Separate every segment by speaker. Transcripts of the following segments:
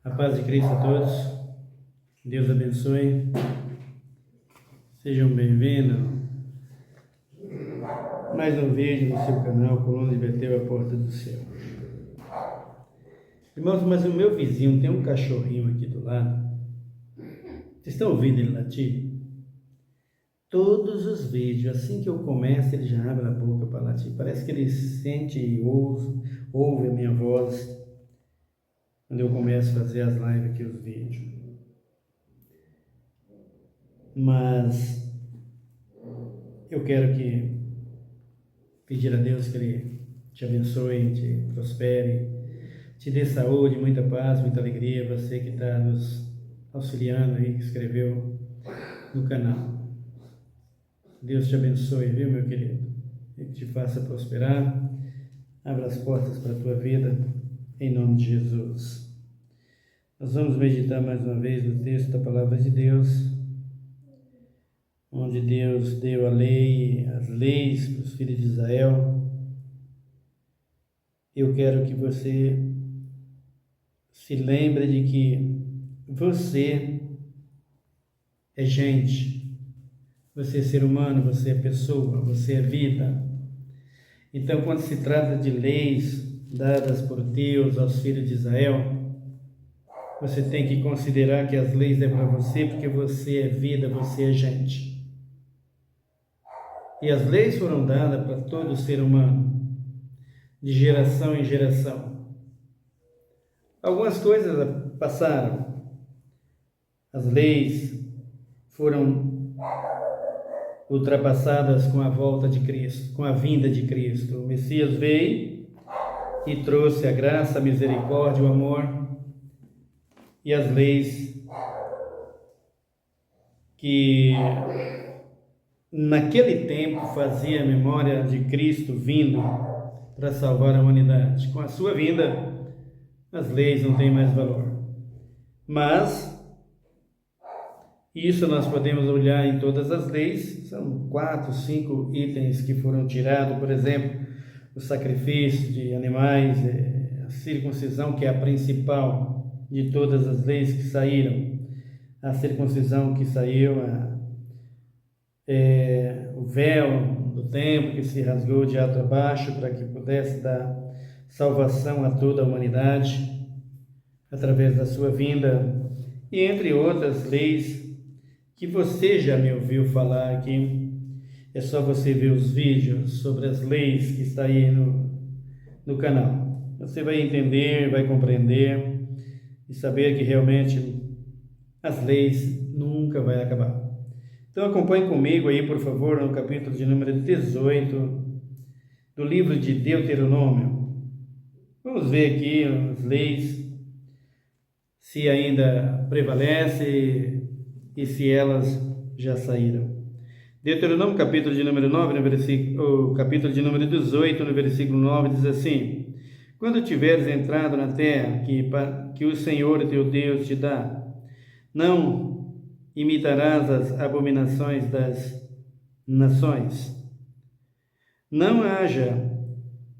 Speaker 1: A paz de Cristo a todos. Deus abençoe. Sejam bem-vindos. Mais um vídeo no seu canal, Coluna de Betel, a Porta do Céu. Irmãos, mas o meu vizinho tem um cachorrinho aqui do lado. Vocês estão ouvindo ele latir? Todos os vídeos, assim que eu começo, ele já abre a boca para latir. Parece que ele sente e ouve a minha voz quando eu começo a fazer as lives aqui, os vídeos. Mas eu quero pedir a Deus que Ele te abençoe, te prospere, te dê saúde, muita paz, muita alegria. Você que está nos auxiliando aí, que escreveu no canal. Deus te abençoe, viu, meu querido? E que te faça prosperar. Abra as portas para a tua vida, em nome de Jesus. Nós vamos meditar mais uma vez no texto da Palavra de Deus, onde Deus deu a lei, as leis para os filhos de Israel. Eu quero que você se lembre de que você é gente, você é ser humano, você é pessoa, você é vida. Então, quando se trata de leis dadas por Deus aos filhos de Israel, você tem que considerar que as leis é para você, porque você é vida, você é gente. E as leis foram dadas para todo ser humano, de geração em geração. Algumas coisas passaram. As leis foram ultrapassadas com a volta de Cristo, com a vinda de Cristo. O Messias veio e trouxe a graça, a misericórdia, o amor. E as leis que naquele tempo fazia a memória de Cristo vindo para salvar a humanidade. Com a sua vinda, as leis não têm mais valor. Mas isso nós podemos olhar em todas as leis. São 4, 5 itens que foram tirados. Por exemplo, o sacrifício de animais, a circuncisão, que é a principal de todas as leis que saíram. A circuncisão que saiu, o véu do templo que se rasgou de alto a baixo para que pudesse dar salvação a toda a humanidade através da sua vinda, e entre outras leis que você já me ouviu falar aqui. É só você ver os vídeos sobre as leis que está aí no canal. Você vai entender, vai compreender e saber que realmente as leis nunca vai acabar. Então acompanhe comigo aí, por favor, no capítulo de número 18 do livro de Deuteronômio. Vamos ver aqui as leis, se ainda prevalece e se elas já saíram. Deuteronômio, capítulo de número 9, capítulo de número 18, no versículo 9, diz assim: quando tiveres entrado na terra que o Senhor teu Deus te dá, não imitarás as abominações das nações. Não haja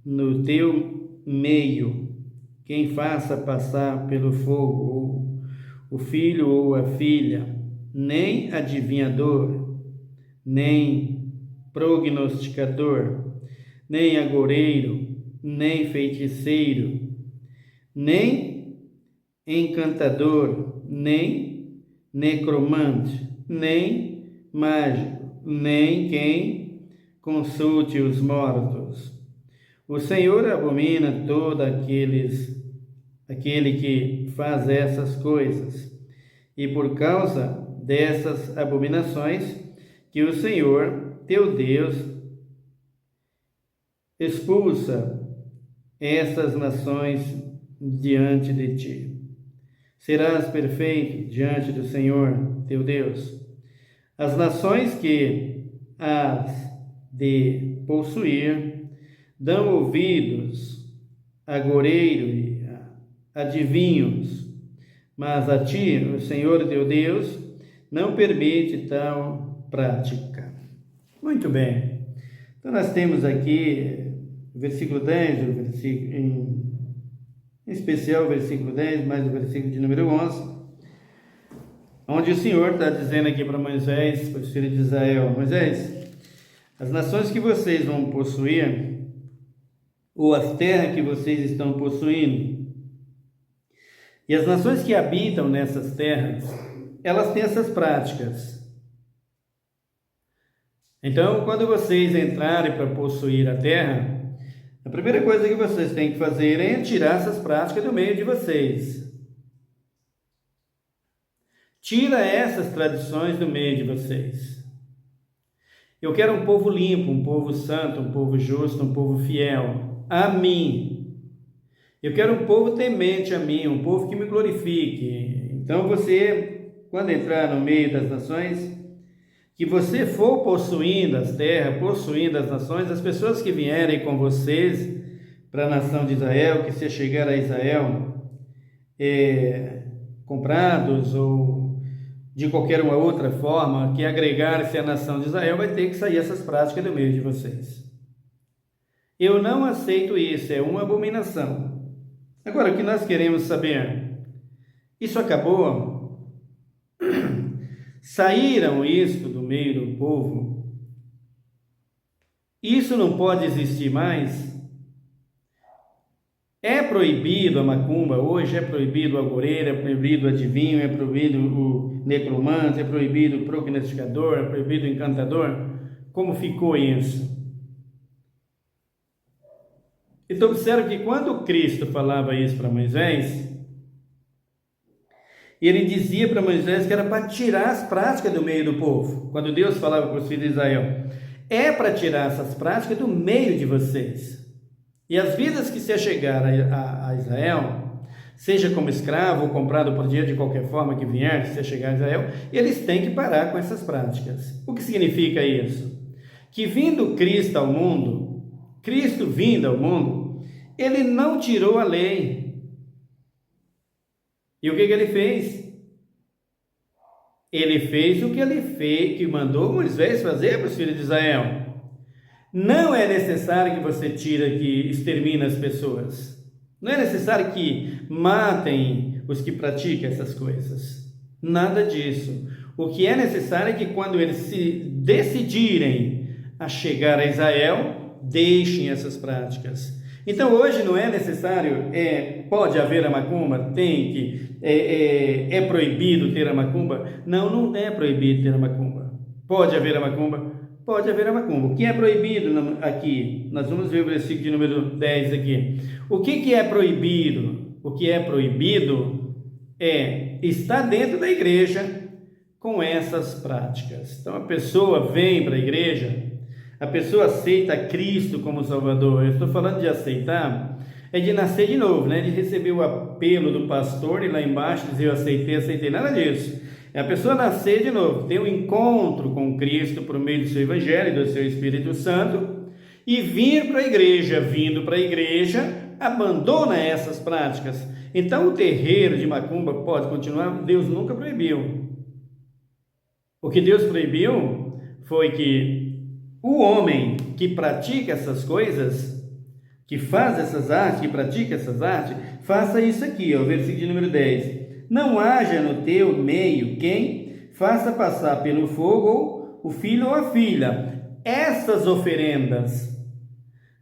Speaker 1: no teu meio quem faça passar pelo fogo o filho ou a filha, nem adivinhador, nem prognosticador, nem agoureiro, nem feiticeiro, nem encantador, nem necromante, nem mágico, nem quem consulte os mortos. O Senhor abomina todo aquele que faz essas coisas, e por causa dessas abominações que o Senhor teu Deus expulsa essas nações diante de ti. Serás perfeito diante do Senhor teu Deus. As nações que has de possuir dão ouvidos a agoureiro e a adivinhos, mas a ti, o Senhor teu Deus, não permite tal prática. Muito bem. Então nós temos aqui versículo 10, em especial o versículo 10, mais o versículo de número 11, onde o Senhor está dizendo aqui para Moisés, para os filhos de Israel: Moisés, as nações que vocês vão possuir, ou as terras que vocês estão possuindo, e as nações que habitam nessas terras, elas têm essas práticas. Então, quando vocês entrarem para possuir a terra, a primeira coisa que vocês têm que fazer é tirar essas práticas do meio de vocês. Tira essas tradições do meio de vocês. Eu quero um povo limpo, um povo santo, um povo justo, um povo fiel a mim. Eu quero um povo temente a mim, um povo que me glorifique. Então você, quando entrar no meio das nações, que você for possuindo as terras, possuindo as nações, as pessoas que vierem com vocês para a nação de Israel, que se chegar a Israel, comprados ou de qualquer uma outra forma, que agregar-se à nação de Israel, vai ter que sair essas práticas do meio de vocês. Eu não aceito isso, é uma abominação. Agora, o que nós queremos saber? Isso acabou? Saíram isto do meio do povo? Isso não pode existir mais? É proibido a macumba hoje, é proibido o agoureiro, é proibido o adivinho, é proibido o necromante, é proibido o prognosticador, é proibido o encantador? Como ficou isso? Então observe que quando Cristo falava isso para Moisés, ele dizia para Moisés que era para tirar as práticas do meio do povo. Quando Deus falava para os filhos de Israel, é para tirar essas práticas do meio de vocês. E as vidas que se achegaram a Israel, seja como escravo ou comprado por dinheiro de qualquer forma que vier, que se achegar a Israel, eles têm que parar com essas práticas. O que significa isso? Que vindo Cristo ao mundo, Cristo vindo ao mundo, ele não tirou a lei. E o que ele fez? Ele fez o que ele fez, que mandou Moisés fazer para os filhos de Israel. Não é necessário que você tire, que extermine as pessoas. Não é necessário que matem os que praticam essas coisas. Nada disso. O que é necessário é que quando eles se decidirem a chegar a Israel, deixem essas práticas. Então hoje não é necessário, pode haver a macumba, tem que, é proibido ter a macumba? Não, não é proibido ter a macumba. Pode haver a macumba? Pode haver a macumba. O que é proibido aqui? Nós vamos ver o versículo de número 10 aqui. O que é proibido? O que é proibido é estar dentro da igreja com essas práticas. Então a pessoa vem para a igreja, a pessoa aceita Cristo como Salvador. Eu estou falando de aceitar, é de nascer de novo, né? De receber o apelo do pastor e lá embaixo dizer eu aceitei, nada disso. É a pessoa nascer de novo, ter um encontro com Cristo por meio do seu Evangelho, do seu Espírito Santo, e vir para a igreja. Vindo para a igreja, abandona essas práticas. Então o terreiro de macumba pode continuar? Deus nunca proibiu. O que Deus proibiu foi que o homem que pratica essas coisas, que faz essas artes, que pratica essas artes, faça isso aqui, ó, versículo de número 10. Não haja no teu meio quem faça passar pelo fogo o filho ou a filha. Essas oferendas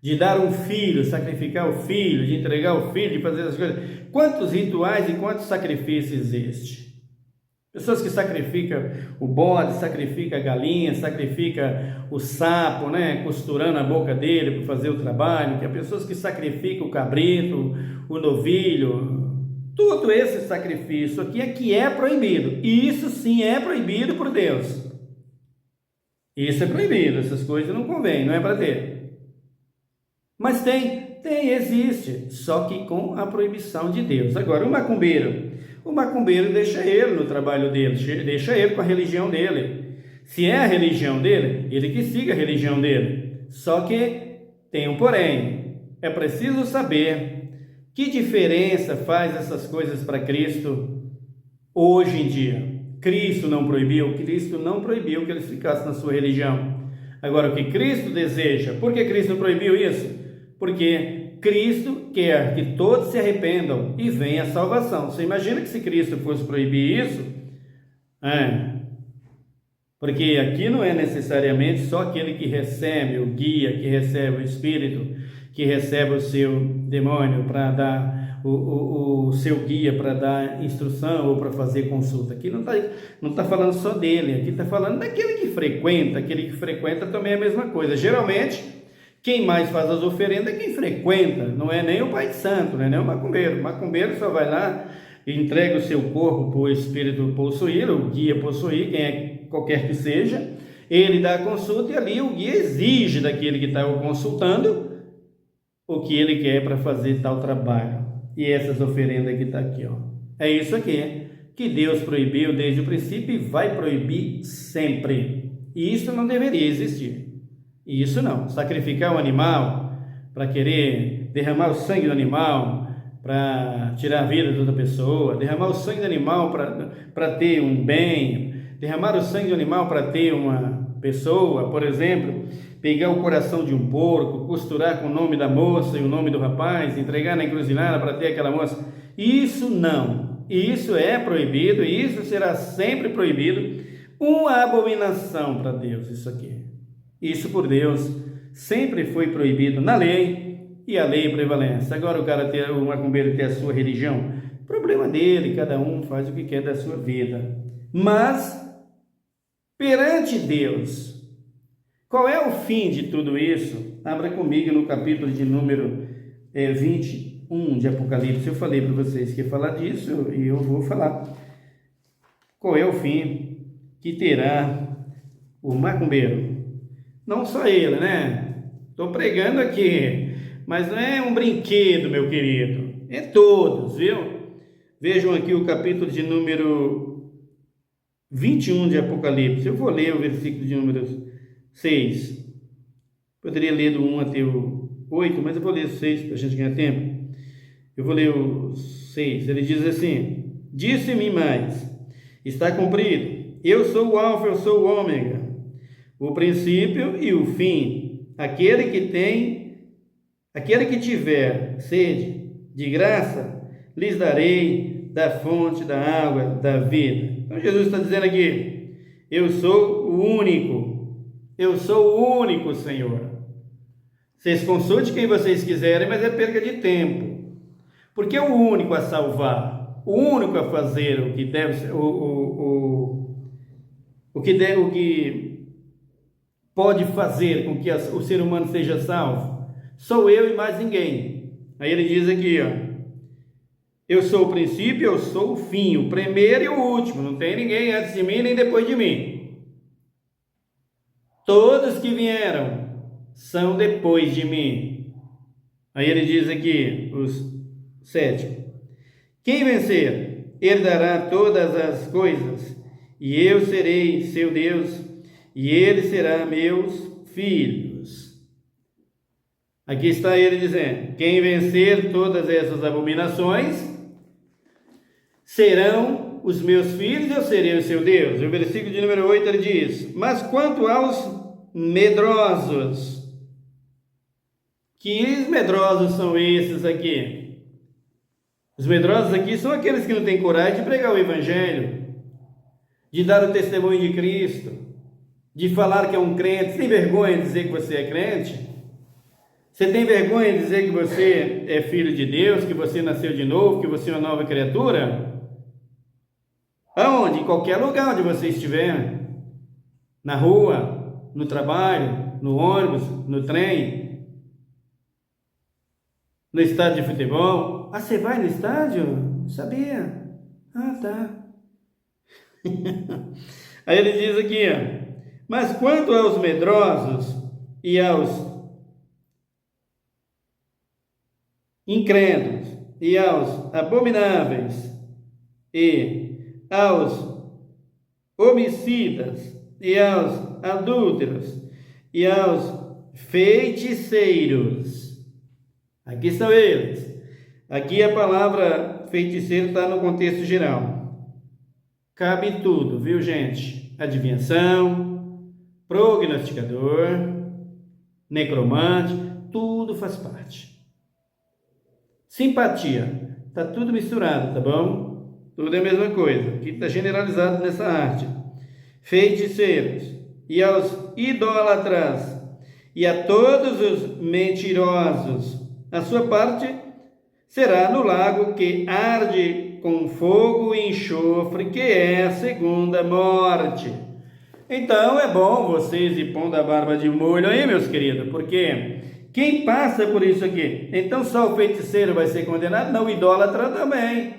Speaker 1: de dar um filho, sacrificar o filho, de entregar o filho, de fazer essas coisas. Quantos rituais e quantos sacrifícios existem? Pessoas que sacrificam o bode, sacrificam a galinha, sacrificam o sapo, né? Costurando a boca dele para fazer o trabalho. Que há pessoas que sacrificam o cabrito, o novilho. Tudo esse sacrifício aqui é que é proibido. E isso sim é proibido por Deus. Isso é proibido. Essas coisas não convém, não é para ter. Mas existe. Só que com a proibição de Deus. Agora, o macumbeiro deixa ele no trabalho dele, deixa ele com a religião dele. Se é a religião dele, ele que siga a religião dele. Só que tem um porém. É preciso saber que diferença faz essas coisas para Cristo hoje em dia. Cristo não proibiu que eles ficassem na sua religião. Agora, o que Cristo deseja, por que Cristo proibiu isso? Porque Cristo quer que todos se arrependam e venha a salvação. Você imagina que se Cristo fosse proibir isso? Porque aqui não é necessariamente só aquele que recebe o guia, que recebe o Espírito, que recebe o seu demônio para dar o seu guia, para dar instrução ou para fazer consulta. Aqui não tá falando só dele, aqui está falando daquele que frequenta. Aquele que frequenta também é a mesma coisa. Geralmente, quem mais faz as oferendas é quem frequenta, não é nem o Pai de Santo, não é nem o macumbeiro. O macumbeiro só vai lá e entrega o seu corpo para o Espírito possuir, o guia possuir, qualquer que seja. Ele dá a consulta e ali o guia exige daquele que está o consultando o que ele quer para fazer tal trabalho. E essas oferendas que está aqui, ó. É isso aqui que Deus proibiu desde o princípio e vai proibir sempre. E isso não deveria existir. Isso não. Sacrificar o animal para querer derramar o sangue do animal para tirar a vida de outra pessoa, derramar o sangue do animal para ter um bem, derramar o sangue do animal para ter uma pessoa, por exemplo, pegar o coração de um porco, costurar com o nome da moça e o nome do rapaz, entregar na encruzilhada para ter aquela moça. Isso não. Isso é proibido, e isso será sempre proibido. Uma abominação para Deus, isso aqui. Isso por Deus sempre foi proibido na lei, e a lei prevalece. Agora o macumbeiro ter a sua religião, problema dele, cada um faz o que quer da sua vida. Mas, perante Deus, qual é o fim de tudo isso? Abra comigo no capítulo de número 21 de Apocalipse. Eu falei para vocês que ia falar disso, e eu vou falar. Qual é o fim que terá o macumbeiro? Não só ele, né? Estou pregando aqui, mas não é um brinquedo, meu querido. É todos, viu? Vejam aqui o capítulo de número 21 de Apocalipse. Eu vou ler o versículo de número 6. Poderia ler do 1 até o 8, mas eu vou ler o 6 para a gente ganhar tempo. Eu vou ler o 6. Ele diz assim: Disse-me mais, está cumprido. Eu sou o Alfa, eu sou o Ômega, o princípio e o fim. Aquele que tiver sede de graça, lhes darei da fonte da água da vida. Então Jesus está dizendo aqui: eu sou o único Senhor. Vocês consultem quem vocês quiserem, mas é perca de tempo, porque é o único a salvar, o único a fazer o que deve ser, o que pode fazer com que o ser humano seja salvo. Sou eu e mais ninguém. Aí ele diz aqui, ó: eu sou o princípio, eu sou o fim, o primeiro e o último. Não tem ninguém antes de mim nem depois de mim. Todos que vieram são depois de mim. Aí ele diz aqui, os 7: quem vencer herdará todas as coisas, e eu serei seu Deus, e ele será meus filhos. Aqui está ele dizendo: quem vencer todas essas abominações serão os meus filhos, eu serei o seu Deus. O versículo de número 8 ele diz: mas quanto aos medrosos, que medrosos são esses aqui? Os medrosos aqui são aqueles que não têm coragem de pregar o evangelho, de dar o testemunho de Cristo, de falar que é um crente. Você tem vergonha de dizer que você é crente? Você tem vergonha de dizer que você é filho de Deus, que você nasceu de novo, que você é uma nova criatura? Aonde? Em qualquer lugar onde você estiver. Na rua, no trabalho, no ônibus, no trem, no estádio de futebol. Ah, você vai no estádio? Não sabia. Ah, tá. Aí ele diz aqui, ó: mas quanto aos medrosos e aos incrédulos e aos abomináveis e aos homicidas e aos adúlteros e aos feiticeiros. Aqui estão eles. Aqui a palavra feiticeiro está no contexto geral. Cabe tudo, viu, gente? Adivinhação, prognosticador, necromante, tudo faz parte. simpatia. Está tudo misturado, tá bom? Tudo é a mesma coisa. Aqui está generalizado nessa arte. Feiticeiros e aos idólatras e a todos os mentirosos, a sua parte será no lago que arde com fogo e enxofre, que é a segunda morte. Então é bom vocês ir pondo a barba de molho aí, meus queridos, porque quem passa por isso aqui, então só o feiticeiro vai ser condenado? Não, o idólatra também.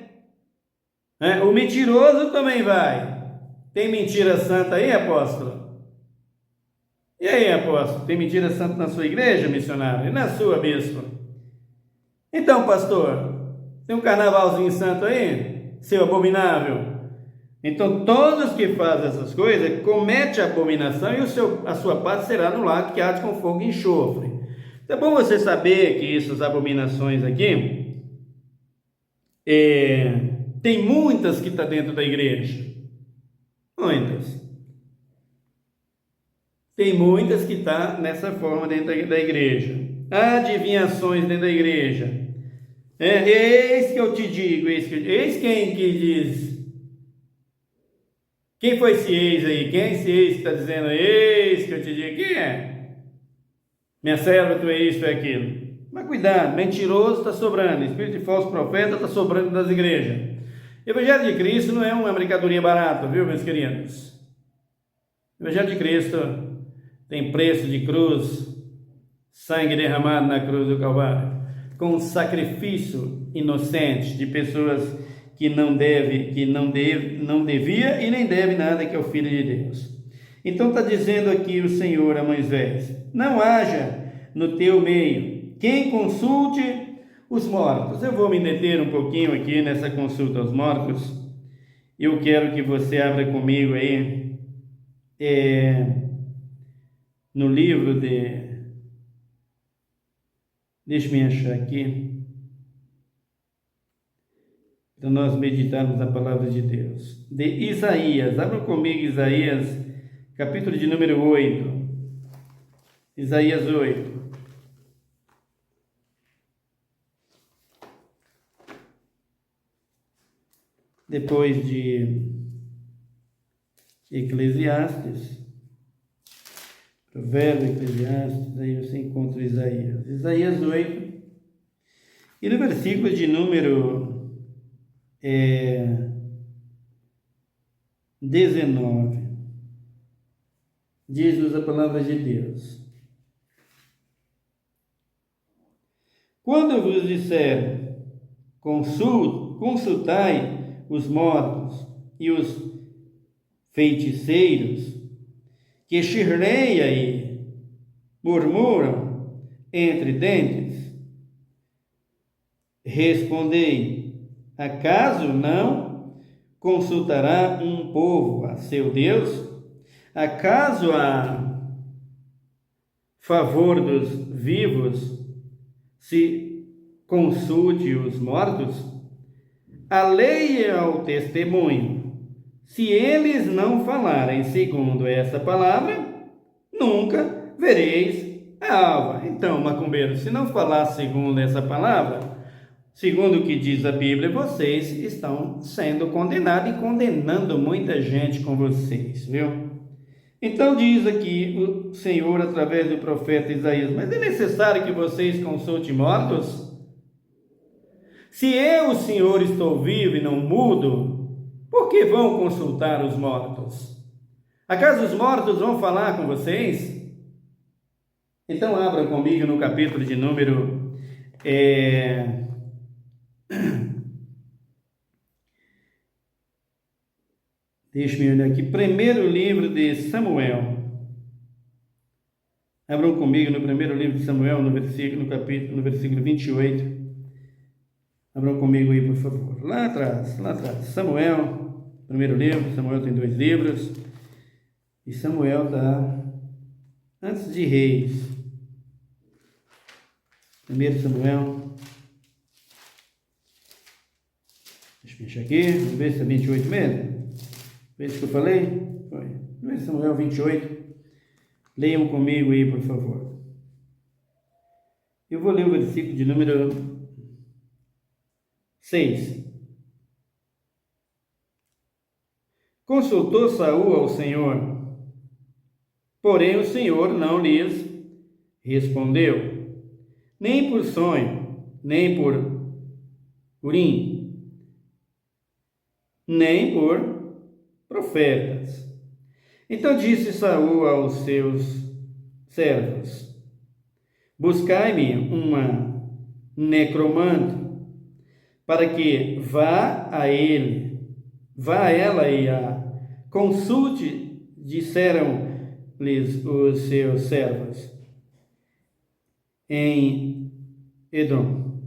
Speaker 1: O mentiroso também vai. Tem mentira santa aí, apóstolo? E aí, apóstolo, tem mentira santa na sua igreja, missionário? E na sua, bispo? Então, pastor, tem um carnavalzinho santo aí, seu abominável? Então, todos que fazem essas coisas cometem abominação e a sua parte será no lago que arde com fogo e enxofre. É bom você saber que essas abominações aqui, tem muitas que estão dentro da igreja. Muitas. Tem muitas que estão nessa forma dentro da igreja. Adivinhações dentro da igreja. Eis que eu te digo, eis quem que diz. Quem foi esse eis aí? Quem é esse eis que está dizendo eis que eu te digo? Quem é? Minha serva, tu é isso, tu é aquilo. Mas cuidado, mentiroso está sobrando, espírito de falso profeta está sobrando das igrejas. O Evangelho de Cristo não é uma mercadoria barata, viu, meus queridos? O Evangelho de Cristo tem preço de cruz, sangue derramado na cruz do Calvário, com sacrifício inocente de pessoas que não devia e nem deve nada, que é o Filho de Deus. Então está dizendo aqui o Senhor a Moisés: não haja no teu meio quem consulte os mortos. Eu vou me deter um pouquinho aqui nessa consulta aos mortos. Eu quero que você abra comigo aí no livro deixa-me achar aqui, para nós meditarmos na palavra de Deus. De Isaías, abra comigo Isaías, capítulo de número 8. Isaías 8. Depois de Eclesiastes, Provérbio, Eclesiastes, aí você encontra Isaías. Isaías 8. E no versículo de número 19, diz-nos a palavra de Deus: quando vos disser, consultai os mortos e os feiticeiros, que chirreia e murmuram entre dentes, respondei: acaso não consultará um povo a seu Deus? Acaso a favor dos vivos se consulte os mortos? A lei é o testemunho. Se eles não falarem segundo essa palavra, nunca vereis a alva. Então, macumbeiro, se não falar segundo essa palavra, segundo o que diz a Bíblia, vocês estão sendo condenados e condenando muita gente com vocês, viu? Então diz aqui o Senhor através do profeta Isaías: mas é necessário que vocês consultem mortos? Se eu, o Senhor, estou vivo e não mudo, por que vão consultar os mortos? Acaso os mortos vão falar com vocês? Então abram comigo no capítulo de número deixa-me olhar aqui, primeiro livro de Samuel. Abram comigo no primeiro livro de Samuel, no versículo 28. Abram comigo aí, por favor. Lá atrás. Samuel, primeiro livro. Samuel tem 2 livros. E Samuel está antes de Reis. Primeiro Samuel. Deixa eu mexer aqui. Vamos ver se é 28 mesmo. Vê se que eu falei. Foi. Primeiro Samuel 28. Leiam comigo aí, por favor. Eu vou ler o versículo de número 6. Consultou Saul ao Senhor, porém o Senhor não lhes respondeu, nem por sonho, nem por Urim, nem por profetas. Então disse Saul aos seus servos: buscai-me uma necromante, para que vá a ela e a consulte. Disseram-lhes os seus servos em Edom: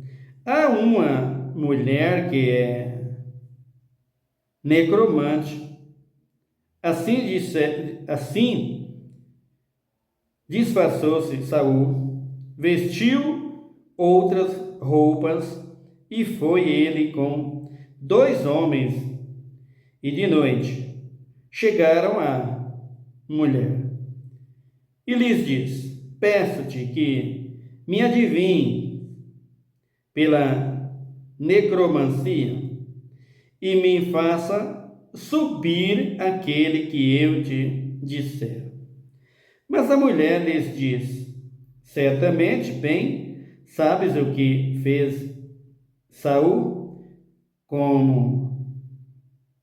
Speaker 1: há uma mulher que é necromante. Assim disfarçou-se Saul, vestiu outras roupas e foi ele com 2 homens, e de noite chegaram à mulher e lhes disse: peço-te que me adivinhe pela necromancia e me faça subir aquele que eu te disser. Mas a mulher lhes disse: certamente bem sabes o que fez Saul, como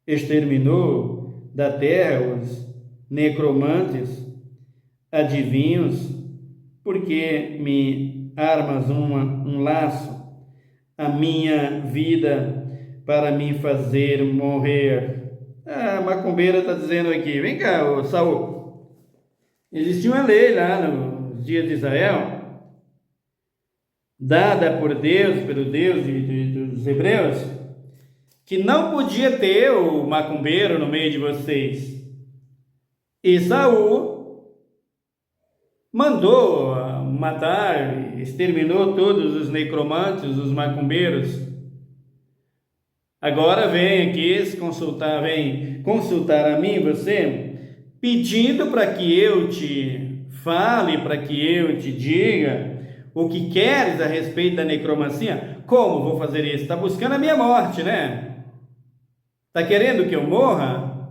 Speaker 1: exterminou da terra os necromantes, adivinhos, porque me armas um laço a minha vida para me fazer morrer. A macumbeira está dizendo aqui: vem cá, Saul, existia uma lei lá nos dias de Israel, dada por Deus, pelo Deus dos hebreus, que não podia ter o macumbeiro no meio de vocês. E Saul mandou matar, exterminou todos os necromantes, os macumbeiros. Agora vem consultar a mim, você, pedindo para que eu te fale, para que eu te diga o que queres a respeito da necromancia. Como vou fazer isso? Está buscando a minha morte, né? Está querendo que eu morra?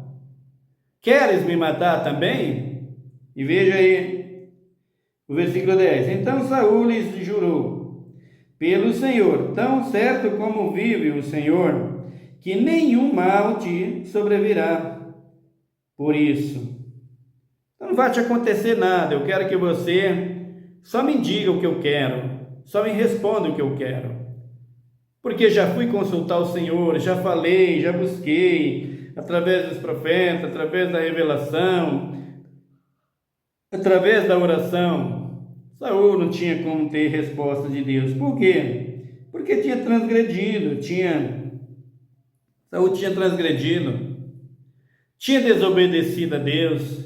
Speaker 1: Queres me matar também? E veja aí o versículo 10. Então Saul lhes jurou pelo Senhor, tão certo como vive o Senhor, que nenhum mal te sobrevirá. Por isso, não vai te acontecer nada. Eu quero que você só me diga o que eu quero, só me responda o que eu quero. Porque já fui consultar o Senhor, já falei, já busquei, através dos profetas, através da revelação, através da oração. Saul não tinha como ter resposta de Deus. Por quê? Porque tinha transgredido, Saul tinha transgredido, tinha desobedecido a Deus,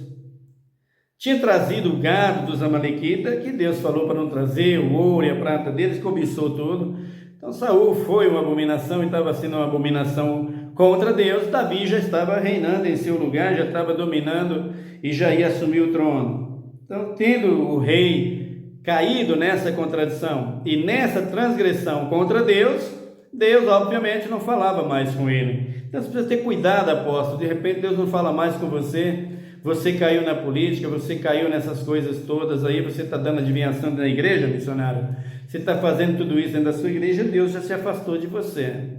Speaker 1: tinha trazido o gado dos amalequitas, que Deus falou para não trazer, o ouro e a prata deles, cobiçou tudo. Então Saul foi uma abominação e estava sendo uma abominação contra Deus. Davi já estava reinando em seu lugar, já estava dominando e já ia assumir o trono. Então, tendo o rei caído nessa contradição e nessa transgressão contra Deus, Deus obviamente não falava mais com ele. Então você precisa ter cuidado, apóstolo. De repente Deus não fala mais com você. Você caiu na política, você caiu nessas coisas todas aí, você está dando adivinhação na igreja, missionário? Você está fazendo tudo isso dentro da sua igreja, Deus já se afastou de você.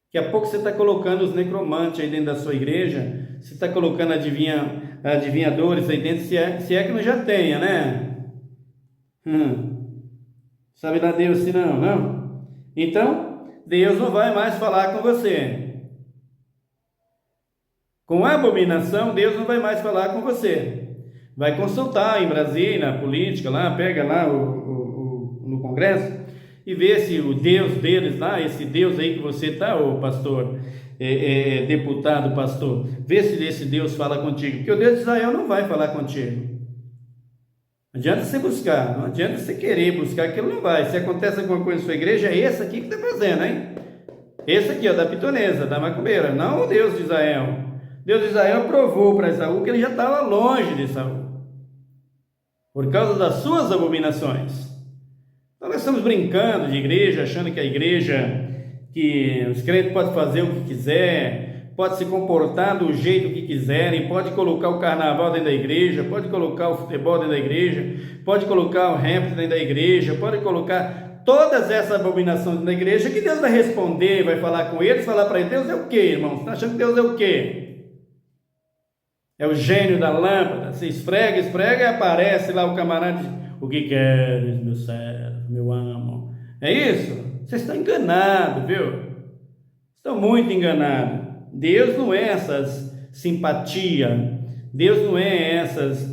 Speaker 1: Daqui a pouco você está colocando os necromantes aí dentro da sua igreja, você está colocando adivinhadores aí dentro, se é que não já tenha, né? Sabe lá Deus se não? Então, Deus não vai mais falar com você. Com a abominação, Deus não vai mais falar com você. Vai consultar em Brasília, na política lá, pega lá no Congresso e vê se o Deus deles lá, esse Deus aí que você está, ô pastor, deputado, pastor, vê se esse Deus fala contigo, porque o Deus de Israel não vai falar contigo. Não adianta você buscar, não adianta você querer buscar, aquilo não vai. Se acontece alguma coisa na sua igreja, é esse aqui que está fazendo, hein? Esse aqui, ó, da pitonesa, da macumbeira, não o Deus de Israel. Deus de Israel provou para Saul que ele já estava longe de Saul, por causa das suas abominações. Então nós estamos brincando de igreja, achando que a igreja que os crentes podem fazer o que quiser, pode se comportar do jeito que quiserem, pode colocar o carnaval dentro da igreja, pode colocar o futebol dentro da igreja, pode colocar o rap dentro da igreja, pode colocar todas essas abominações dentro da igreja, que Deus vai responder, vai falar com eles, falar para eles: Deus é o quê, irmão? Você está achando que Deus é o quê? É o gênio da lâmpada? Se esfrega e aparece lá o camarada: o que queres, meu servo, meu amo? É isso? Vocês estão enganados, viu? Estão muito enganados. Deus não é essas simpatia, Deus não é essas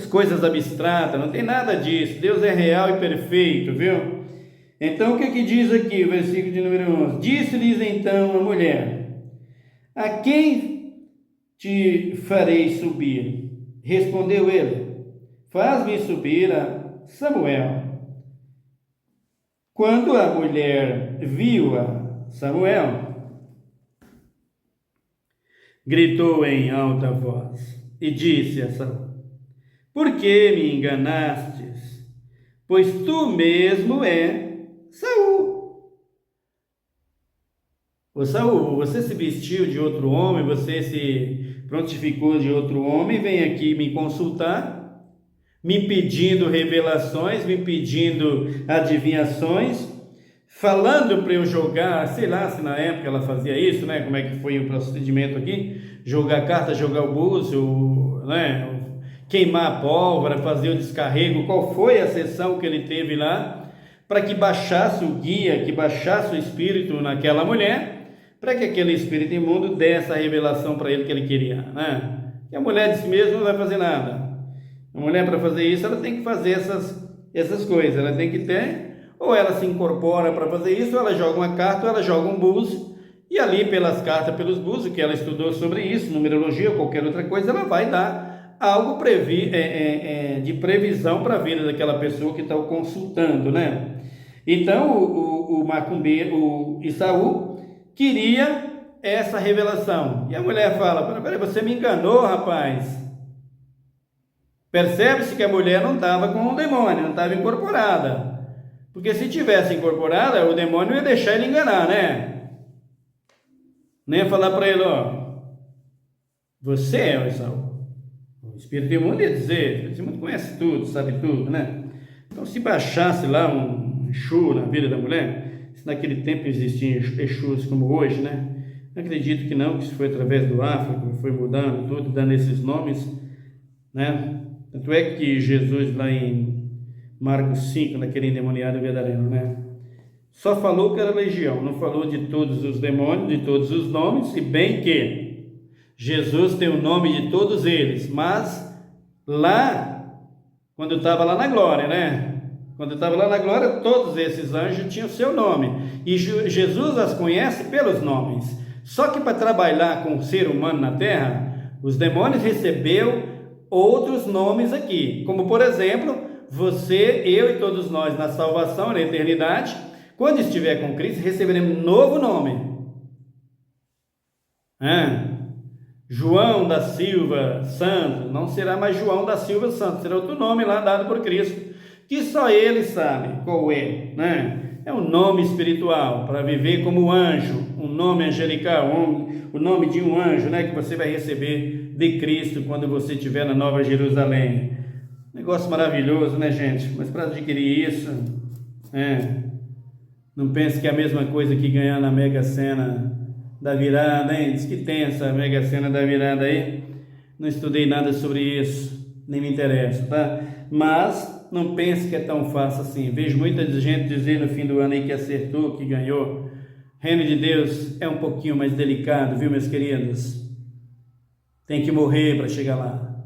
Speaker 1: coisas abstratas, não tem nada disso. Deus é real e perfeito, viu? Então o que diz aqui o versículo de número 11? Disse-lhes então a mulher: a quem te farei subir? Respondeu ele: faz-me subir a Samuel. Quando a mulher viu a Samuel, gritou em alta voz e disse a Saul: por que me enganastes? Pois tu mesmo é Saul. Ô Saul, você se vestiu de outro homem, você se prontificou de outro homem, vem aqui me consultar, me pedindo revelações, me pedindo adivinhações, falando para eu jogar, sei lá se na época ela fazia isso, né? Como é que foi o procedimento aqui? Jogar carta, jogar o búzio, né? Queimar a pólvora, fazer o descarrego. Qual foi a sessão que ele teve lá para que baixasse o guia, que baixasse o espírito naquela mulher, para que aquele espírito imundo desse a revelação para ele que ele queria, né? E a mulher disse mesmo: não vai fazer nada. A mulher, para fazer isso, ela tem que fazer essas coisas, ela tem que ter, ou ela se incorpora para fazer isso, ou ela joga uma carta, ou ela joga um búzio, e ali pelas cartas, pelos búzios, que ela estudou sobre isso, numerologia ou qualquer outra coisa, ela vai dar algo de previsão para a vida daquela pessoa que está o consultando, né? Então o macumbeiro, o Isaú, queria essa revelação, e a mulher fala: peraí, você me enganou, rapaz. Percebe-se que a mulher não estava com o demônio, não estava incorporada. Porque se tivesse incorporada, o demônio ia deixar ele enganar, né? Nem ia falar para ele: ó, você é o Esaú. O espírito imundo ia dizer: o espírito imundo conhece tudo, sabe tudo, né? Então, se baixasse lá um Exu na vida da mulher, se naquele tempo existiam Exus como hoje, né? Acredito que não, que isso foi através do África, foi mudando tudo, dando esses nomes, né? Tanto é que Jesus, lá em Marcos 5, naquele endemoniado gadareno, né? Só falou que era legião, não falou de todos os demônios, de todos os nomes, se bem que Jesus tem o nome de todos eles, mas lá, quando estava lá na glória, né? Quando estava lá na glória, todos esses anjos tinham seu nome, e Jesus as conhece pelos nomes. Só que para trabalhar com o ser humano na terra, os demônios recebeu outros nomes aqui, como por exemplo, você, eu e todos nós na salvação, na eternidade, quando estiver com Cristo, receberemos um novo nome. João da Silva Santos, não será mais João da Silva Santos, será outro nome lá dado por Cristo, que só ele sabe qual é, né? É um nome espiritual, para viver como anjo, um nome angelical, o nome de um anjo, né? Que você vai receber de Cristo quando você estiver na Nova Jerusalém. Negócio maravilhoso, né, gente? Mas para adquirir isso, não pense que é a mesma coisa que ganhar na Mega Sena da virada, hein? Diz que tem essa Mega Sena da virada aí. Não estudei nada sobre isso, nem me interessa, tá? Mas não pense que é tão fácil assim. Vejo muita gente dizer no fim do ano aí que acertou, que ganhou. Reino de Deus é um pouquinho mais delicado, viu, meus queridos? Tem que morrer para chegar lá.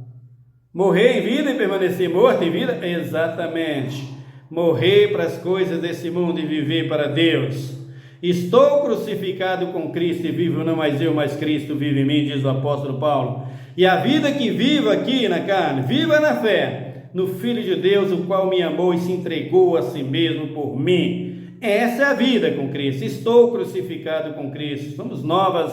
Speaker 1: Morrer em vida e permanecer morto em vida? Exatamente. Morrer para as coisas desse mundo e viver para Deus. Estou crucificado com Cristo e vivo não mais eu, mas Cristo vive em mim, diz o apóstolo Paulo. E a vida que vivo aqui na carne, viva na fé, no Filho de Deus, o qual me amou e se entregou a si mesmo por mim. Essa é a vida com Cristo. Estou crucificado com Cristo. Somos novas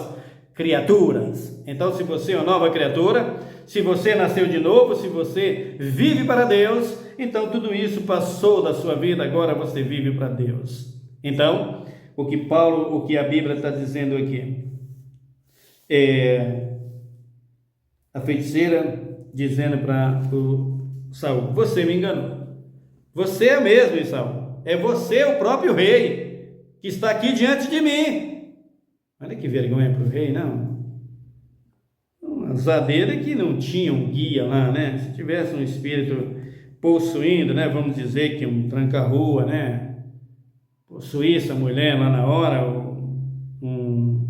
Speaker 1: criaturas. Então, se você é uma nova criatura, se você nasceu de novo, se você vive para Deus, então tudo isso passou da sua vida, agora você vive para Deus. Então, o que a Bíblia está dizendo aqui, a feiticeira dizendo para o Saul: você me enganou, você é mesmo, Saul, é você o próprio rei, que está aqui diante de mim. Olha que vergonha para o rei, não? Azar dele é que não tinha um guia lá, né? Se tivesse um espírito possuindo, né? Vamos dizer que um tranca-rua, né? Possuísse a mulher lá na hora, um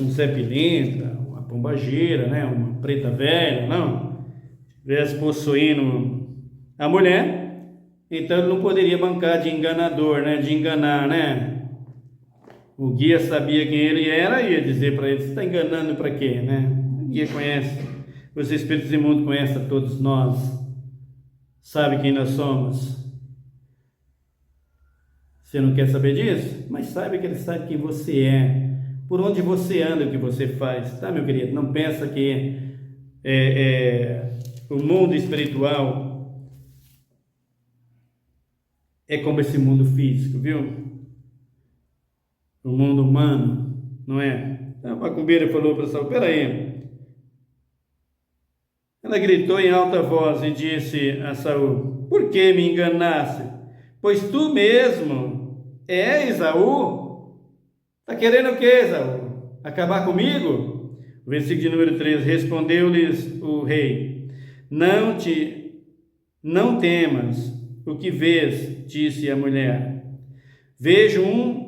Speaker 1: Zé Pilintra, uma pombagira, né? Uma preta velha, não? Tivesse possuindo a mulher, então ele não poderia bancar de enganador, né? De enganar, né? O guia sabia quem ele era e ia dizer para ele: você está enganando para quê, né? O guia conhece, os espíritos imundos conhecem a todos nós, sabe quem nós somos. Você não quer saber disso? Mas saiba que ele sabe quem você é, por onde você anda, o que você faz, tá, meu querido? Não pensa que o mundo espiritual é como esse mundo físico, viu? O mundo humano, não é? Então, a macumbeira falou para Saul: peraí. Ela gritou em alta voz e disse a Saul: por que me enganaste? Pois tu mesmo és Esaú? Está querendo o que, Esaú? Acabar comigo? O versículo de número 13: respondeu-lhes o rei: não temas o que vês, disse a mulher. Vejo um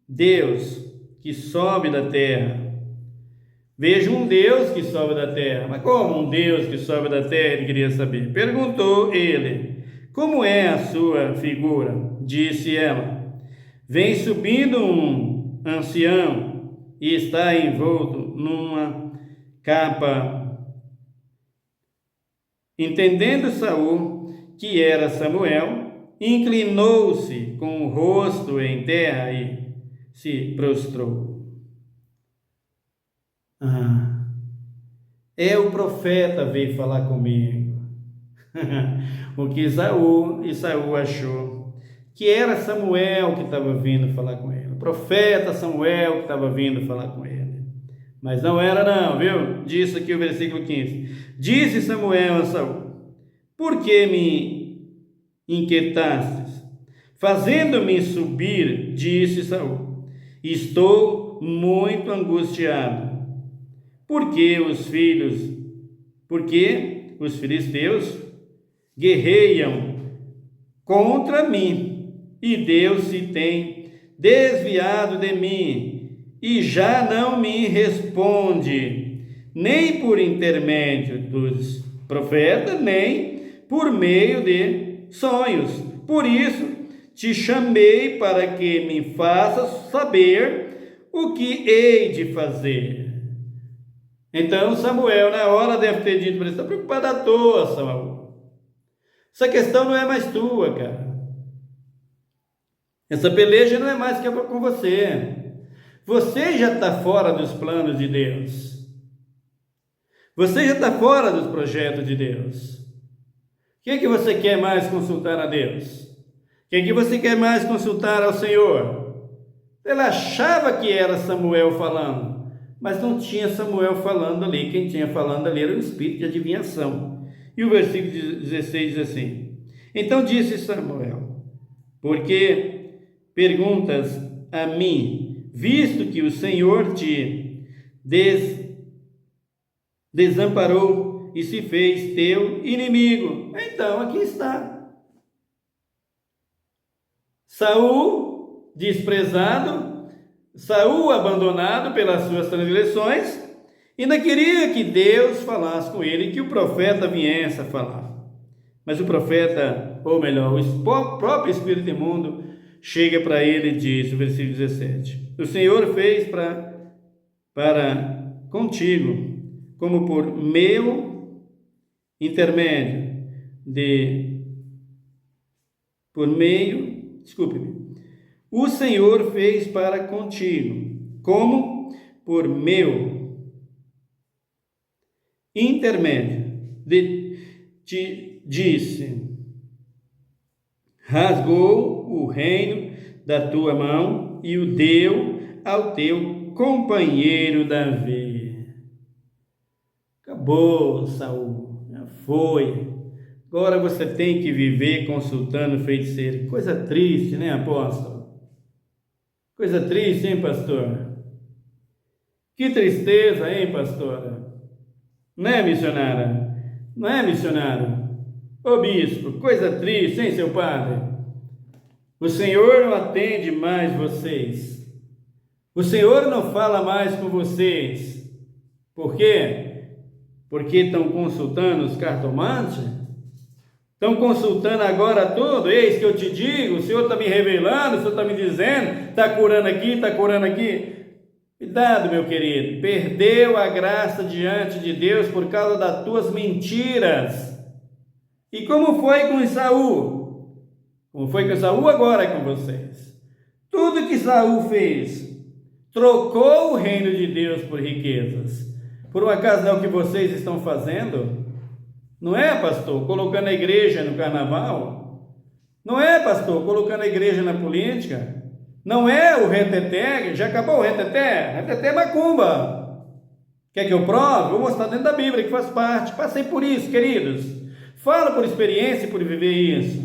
Speaker 1: Deus que sobe da terra. Vejo um Deus que sobe da terra. Mas como um Deus que sobe da terra? Ele queria saber. Perguntou ele: como é a sua figura? Disse ela: vem subindo um ancião e está envolto numa capa. Entendendo Saul que era Samuel, inclinou-se com o rosto em terra e se prostrou. É o profeta veio falar comigo. O que Saul achou que era Samuel que estava vindo falar com ele, o profeta Samuel que estava vindo falar com ele, mas não era não, viu? Diz aqui o versículo 15: disse Samuel a Saul: por que me inquietastes, fazendo-me subir? Disse Saul: estou muito angustiado, porque os filisteus guerreiam contra mim, e Deus se tem desviado de mim, e já não me responde, nem por intermédio dos profetas, nem por meio de sonhos. Por isso te chamei, para que me faças saber o que hei de fazer. Então Samuel, na hora, deve ter dito para ele: está preocupado à toa, Samuel. Essa questão não é mais tua, cara. Essa peleja não é mais que com você. Você já está fora dos planos de Deus. Você já está fora dos projetos de Deus. O que você quer mais consultar a Deus? O que você quer mais consultar ao Senhor? Ele achava que era Samuel falando, mas não tinha Samuel falando ali. Quem tinha falando ali era o espírito de adivinhação. E o versículo 16 diz assim: então disse Samuel: porque perguntas a mim, visto que o Senhor te desamparou e se fez teu inimigo? Então aqui está. Saul desprezado, Saul abandonado pelas suas transgressões, ainda queria que Deus falasse com ele, que o profeta viesse a falar. Mas o profeta, ou melhor, o próprio espírito imundo, chega para ele e diz, no versículo 17: o Senhor fez para contigo, como por meu intermédio, o Senhor fez para contigo, como por meu intermédio te disse: rasgou o reino da tua mão e o deu ao teu companheiro Davi. Acabou, Saul, já foi. Agora você tem que viver consultando o feiticeiro. Coisa triste, né, apóstolo? Coisa triste, hein, pastor? Que tristeza, hein, pastora? Não é, missionária? Não é, missionário? Ô bispo, coisa triste, hein, seu padre? O Senhor não atende mais vocês. O Senhor não fala mais com vocês. Por quê? Porque estão consultando os cartomantes? Estão consultando agora tudo? Eis que eu te digo, o Senhor está me revelando, o Senhor está me dizendo, está curando aqui, está curando aqui. Cuidado, meu querido, perdeu a graça diante de Deus por causa das tuas mentiras. E como foi com Saul? Como foi com Saul, agora é com vocês. Tudo que Saul fez, trocou o reino de Deus por riquezas. Por um acaso não é o que vocês estão fazendo? Não é, pastor? Colocando a igreja no carnaval? Não é, pastor? Colocando a igreja na política? Não é o reteté? Já acabou o reteté? Reteté é macumba. Quer que eu prove? Vou mostrar dentro da Bíblia que faz parte. Passei por isso, queridos. Fala por experiência e por viver isso.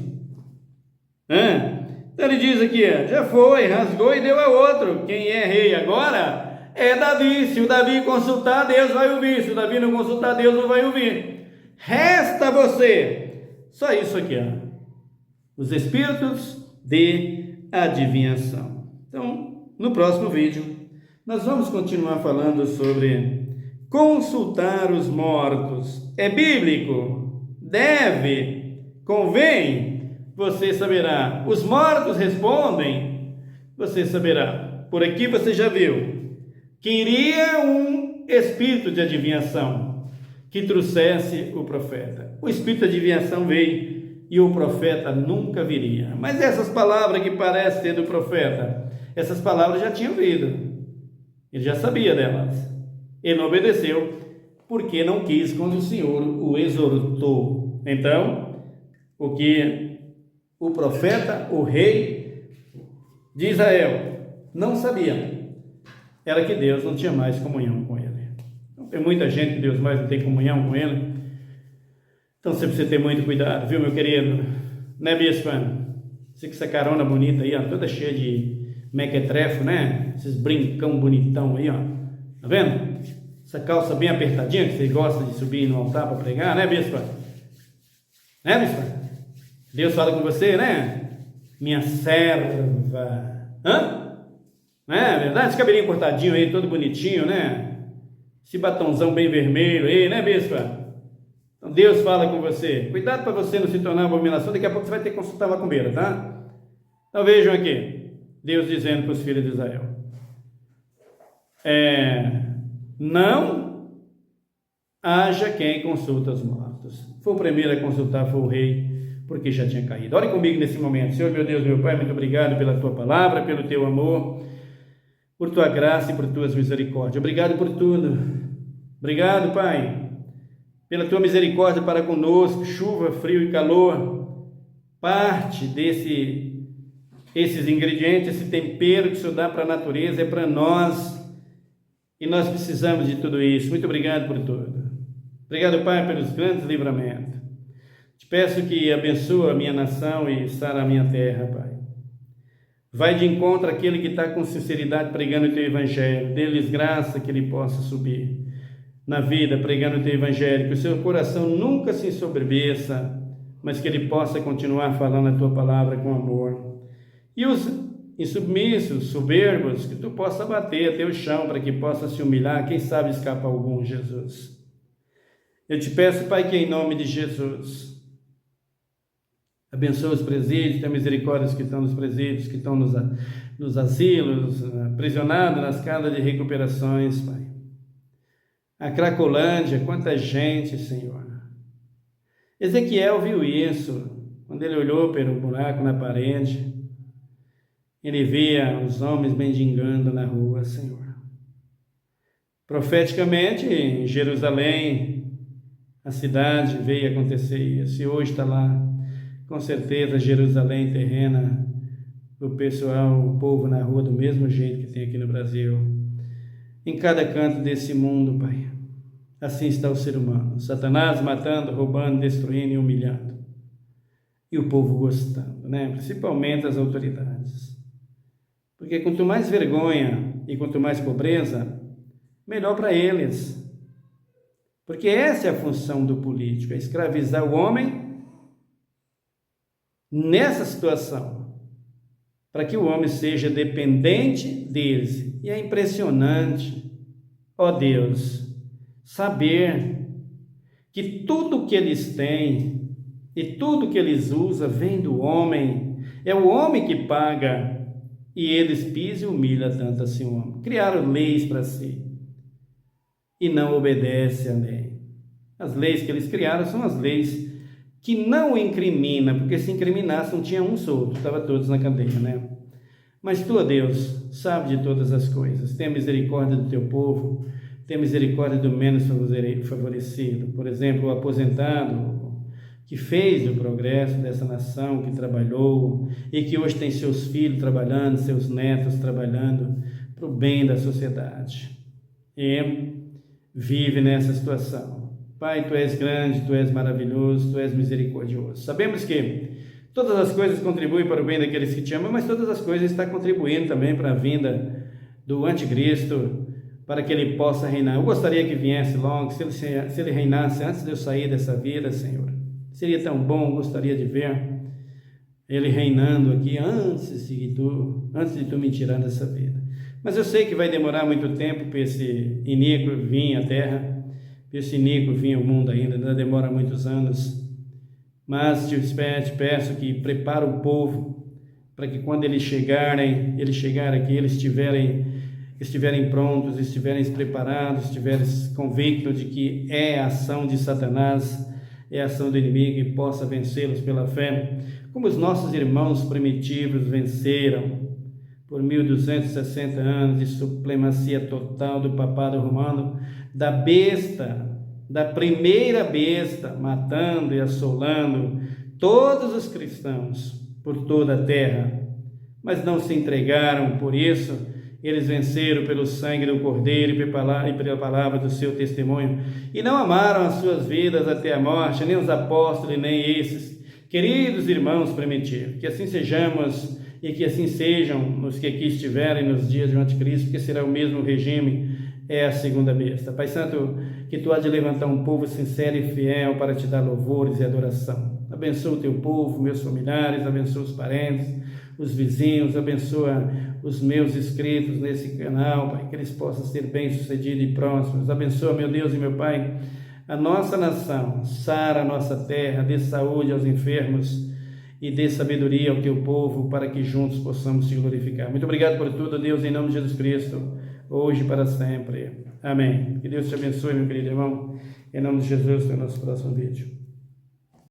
Speaker 1: Então ele diz aqui, já foi, rasgou e deu a outro. Quem é rei agora é Davi. Se o Davi consultar, Deus vai ouvir. Se o Davi não consultar, Deus não vai ouvir. Resta você. Só isso aqui, os espíritos de adivinhação. Então, no próximo vídeo, nós vamos continuar falando sobre consultar os mortos. É bíblico? Deve? Convém? Você saberá. Os mortos respondem? Você saberá. Por aqui você já viu. Queria um espírito de adivinhação que trouxesse o profeta. O espírito de adivinhação veio e o profeta nunca viria. Mas essas palavras que parecem ser do profeta, essas palavras já tinham vindo. Ele já sabia delas. Ele não obedeceu porque não quis quando o Senhor o exortou. Então, o que o profeta, o rei de Israel, não sabia era que Deus não tinha mais comunhão com ele. Tem muita gente que Deus mais não tem comunhão com ele. Então você precisa ter muito cuidado, viu, meu querido? Né, bispa? Você com essa carona bonita aí, toda cheia de mequetrefo, né? Esses brincão bonitão aí, Tá vendo? Essa calça bem apertadinha que você gosta de subir no altar para pregar, né, bispa? Né, bispa? Deus fala com você, né? Minha serva. Não é verdade? Esse cabelinho cortadinho aí, todo bonitinho, né? Esse batonzão bem vermelho aí, né, bispa? Então Deus fala com você. Cuidado para você não se tornar abominação. Daqui a pouco você vai ter que consultar a macumbeira, tá? Então vejam aqui. Deus dizendo para os filhos de Israel. Não haja quem consulta os mortos. Foi o primeiro a consultar, foi o rei, porque já tinha caído. Ore comigo nesse momento. Senhor, meu Deus, meu Pai, muito obrigado pela tua palavra, pelo teu amor, por tua graça e por tuas misericórdias. Obrigado por tudo. Obrigado, Pai, pela tua misericórdia para conosco, chuva, frio e calor. Parte esses ingredientes, esse tempero que o Senhor dá para a natureza é para nós. E nós precisamos de tudo isso. Muito obrigado por tudo. Obrigado, Pai, pelos grandes livramentos. Te peço que abençoe a minha nação e sara a minha terra, Pai. Vai de encontro àquele que está com sinceridade pregando o teu evangelho. Dê-lhes graça que ele possa subir na vida pregando o teu evangelho. Que o seu coração nunca se ensoberbeça, mas que ele possa continuar falando a tua palavra com amor. E os insubmissos, soberbos, que tu possa bater até o chão para que possa se humilhar. Quem sabe escapa algum, Jesus. Eu te peço, Pai, que em nome de Jesus abençoa os presídios, tenha misericórdia dos que estão nos presídios, que estão nos asilos, aprisionados nas casas de recuperações, Pai. A Cracolândia, quanta gente, Senhor. Ezequiel viu isso, quando ele olhou pelo buraco na parede, ele via os homens mendigando na rua, Senhor. Profeticamente, em Jerusalém, a cidade veio acontecer isso, e hoje está lá, com certeza, Jerusalém terrena, o pessoal, o povo na rua do mesmo jeito que tem aqui no Brasil, em cada canto desse mundo, Pai. Assim está o ser humano, Satanás matando, roubando, destruindo e humilhando, e o povo gostando, né? Principalmente as autoridades, porque quanto mais vergonha e quanto mais pobreza, melhor para eles. Porque essa é a função do político, é escravizar o homem nessa situação, para que o homem seja dependente deles. E é impressionante, ó Deus, saber que tudo que eles têm e tudo que eles usam vem do homem. É o homem que paga, e eles pisam e humilham tanto assim o homem. Criaram leis para si e não obedecem à lei. As leis que eles criaram são as leis que não incriminam, porque se incriminasse não tinha um solto, estava todos na cadeia, né? Mas tu, ó Deus, sabe de todas as coisas, tenha misericórdia do teu povo, tenha misericórdia do menos favorecido. Por exemplo, o aposentado que fez o progresso dessa nação, que trabalhou e que hoje tem seus filhos trabalhando, seus netos trabalhando para o bem da sociedade. E vive nessa situação. Pai, Tu és grande, Tu és maravilhoso, Tu és misericordioso. Sabemos que todas as coisas contribuem para o bem daqueles que Te amam, mas todas as coisas estão contribuindo também para a vinda do anticristo, para que ele possa reinar. Eu gostaria que viesse logo, se ele reinasse antes de eu sair dessa vida, Senhor. Seria tão bom, gostaria de ver ele reinando aqui antes de Tu me tirar dessa vida. Mas eu sei que vai demorar muito tempo para esse iníquo vir à terra, para esse iníquo vir ao mundo ainda demora muitos anos. Mas te peço que prepare o povo para que quando eles chegarem aqui, eles estiverem prontos, estiverem preparados, estiverem convictos de que é a ação de Satanás, é a ação do inimigo e possa vencê-los pela fé, como os nossos irmãos primitivos venceram por 1260 anos de supremacia total do papado romano, da besta, da primeira besta, matando e assolando todos os cristãos por toda a terra, mas não se entregaram. Por isso eles venceram pelo sangue do Cordeiro e pela palavra do seu testemunho, e não amaram as suas vidas até a morte, nem os apóstolos, nem esses. Queridos irmãos primitivos, que assim sejamos e que assim sejam os que aqui estiverem nos dias do anticristo, porque será o mesmo regime, é a segunda besta. Pai Santo, que Tu há de levantar um povo sincero e fiel para Te dar louvores e adoração. Abençoa o Teu povo, meus familiares, abençoa os parentes, os vizinhos, abençoa os meus inscritos nesse canal, Pai, que eles possam ser bem-sucedidos e prósperos. Abençoa, meu Deus e meu Pai, a nossa nação, sara a nossa terra, dê saúde aos enfermos e dê sabedoria ao Teu povo, para que juntos possamos Te glorificar. Muito obrigado por tudo, Deus, em nome de Jesus Cristo, hoje e para sempre. Amém. Que Deus te abençoe, meu querido irmão. Em nome de Jesus, até o nosso próximo vídeo.